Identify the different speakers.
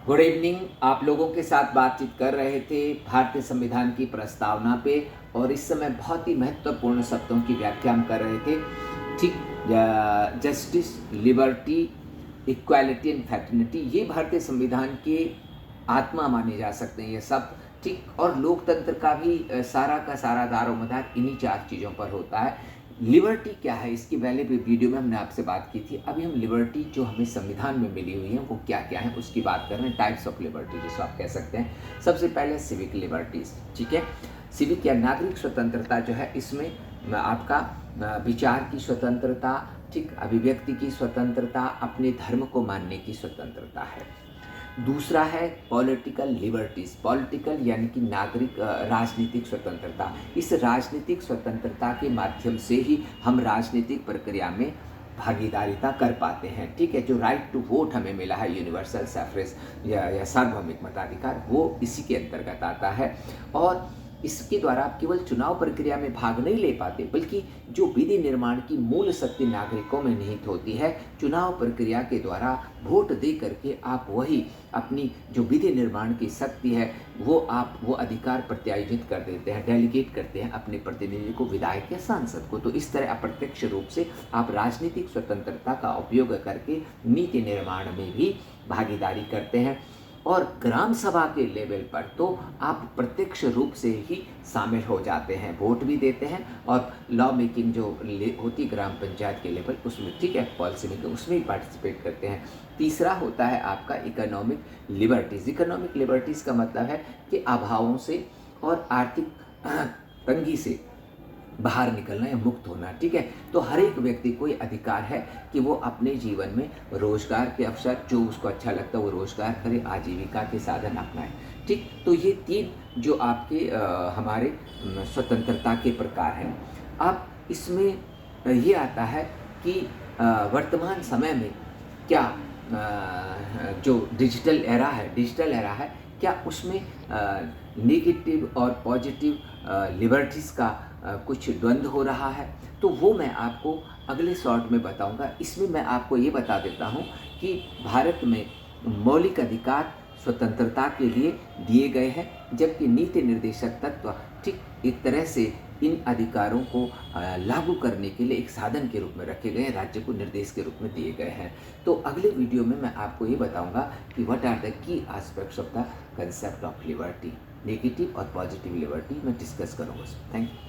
Speaker 1: Good evening. आप लोगों के साथ बातचीत कर रहे थे भारतीय संविधान की प्रस्तावना पे, और इस समय बहुत ही महत्वपूर्ण शब्दों की व्याख्या हम कर रहे थे। ठीक, justice, liberty, equality and fraternity, ये भारतीय संविधान के आत्मा माने जा सकते हैं ये सब। ठीक, और लोकतंत्र का भी सारा का सारा दारोमदार इन्हीं चार चीज़ों पर होता है। लिबर्टी क्या है, इसकी पहले भी वीडियो में हमने आपसे बात की थी। अभी हम लिबर्टी जो हमें संविधान में मिली हुई है वो क्या क्या है उसकी बात कर रहे हैं। टाइप्स ऑफ लिबर्टी जिसको आप कह सकते हैं। सबसे पहले सिविक लिबर्टीज, ठीक है। सिविक या नागरिक स्वतंत्रता जो है, इसमें आपका विचार की स्वतंत्रता, ठीक, अभिव्यक्ति की स्वतंत्रता, अपने धर्म को मानने की स्वतंत्रता है। दूसरा है पॉलिटिकल लिबर्टीज। पॉलिटिकल यानी कि नागरिक राजनीतिक स्वतंत्रता। इस राजनीतिक स्वतंत्रता के माध्यम से ही हम राजनीतिक प्रक्रिया में भागीदारिता कर पाते हैं, ठीक है। जो राइट टू वोट हमें मिला है, यूनिवर्सल सफरेज या सार्वभौमिक मताधिकार, वो इसी के अंतर्गत आता है। और इसके द्वारा आप केवल चुनाव प्रक्रिया में भाग नहीं ले पाते, बल्कि जो विधि निर्माण की मूल शक्ति नागरिकों में निहित होती है, चुनाव प्रक्रिया के द्वारा वोट दे करके आप वही अपनी जो विधि निर्माण की शक्ति है वो अधिकार प्रत्यायोजित कर देते हैं, डेलीगेट करते हैं अपने प्रतिनिधि को, विधायक या सांसद को। तो इस तरह अप्रत्यक्ष रूप से आप राजनीतिक स्वतंत्रता का उपयोग करके नीति निर्माण में भी भागीदारी करते हैं। और ग्राम सभा के लेवल पर तो आप प्रत्यक्ष रूप से ही शामिल हो जाते हैं, वोट भी देते हैं, और लॉ मेकिंग जो होती ग्राम पंचायत के लेवल उसमें, ठीक है, पॉलिसी मेकिंग उसमें भी पार्टिसिपेट करते हैं। तीसरा होता है आपका इकोनॉमिक लिबर्टीज़। इकोनॉमिक लिबर्टीज़ का मतलब है कि अभावों से और आर्थिक तंगी से बाहर निकलना या मुक्त होना, ठीक है। तो हर एक व्यक्ति को ये अधिकार है कि वो अपने जीवन में रोजगार के अवसर, जो उसको अच्छा लगता है वो रोजगार करे, आजीविका के साधन अपनाए, ठीक। तो ये तीन जो आपके हमारे स्वतंत्रता के प्रकार हैं। अब इसमें ये आता है कि वर्तमान समय में क्या जो डिजिटल एरा है, क्या उसमें नेगेटिव और पॉजिटिव लिबर्टीज़ का कुछ द्वंद्व हो रहा है, तो वो मैं आपको अगले शॉर्ट में बताऊंगा। इसमें मैं आपको ये बता देता हूँ कि भारत में मौलिक अधिकार स्वतंत्रता के लिए दिए गए हैं, जबकि नीति निर्देशक तत्व, ठीक, एक तरह से इन अधिकारों को लागू करने के लिए एक साधन के रूप में रखे गए हैं, राज्य को निर्देश के रूप में दिए गए हैं। तो अगले वीडियो में मैं आपको ये बताऊंगा कि what are the key aspects of the concept of liberty. Negative और पॉजिटिव लिबर्टी मैं डिस्कस करूँगा। Thank you.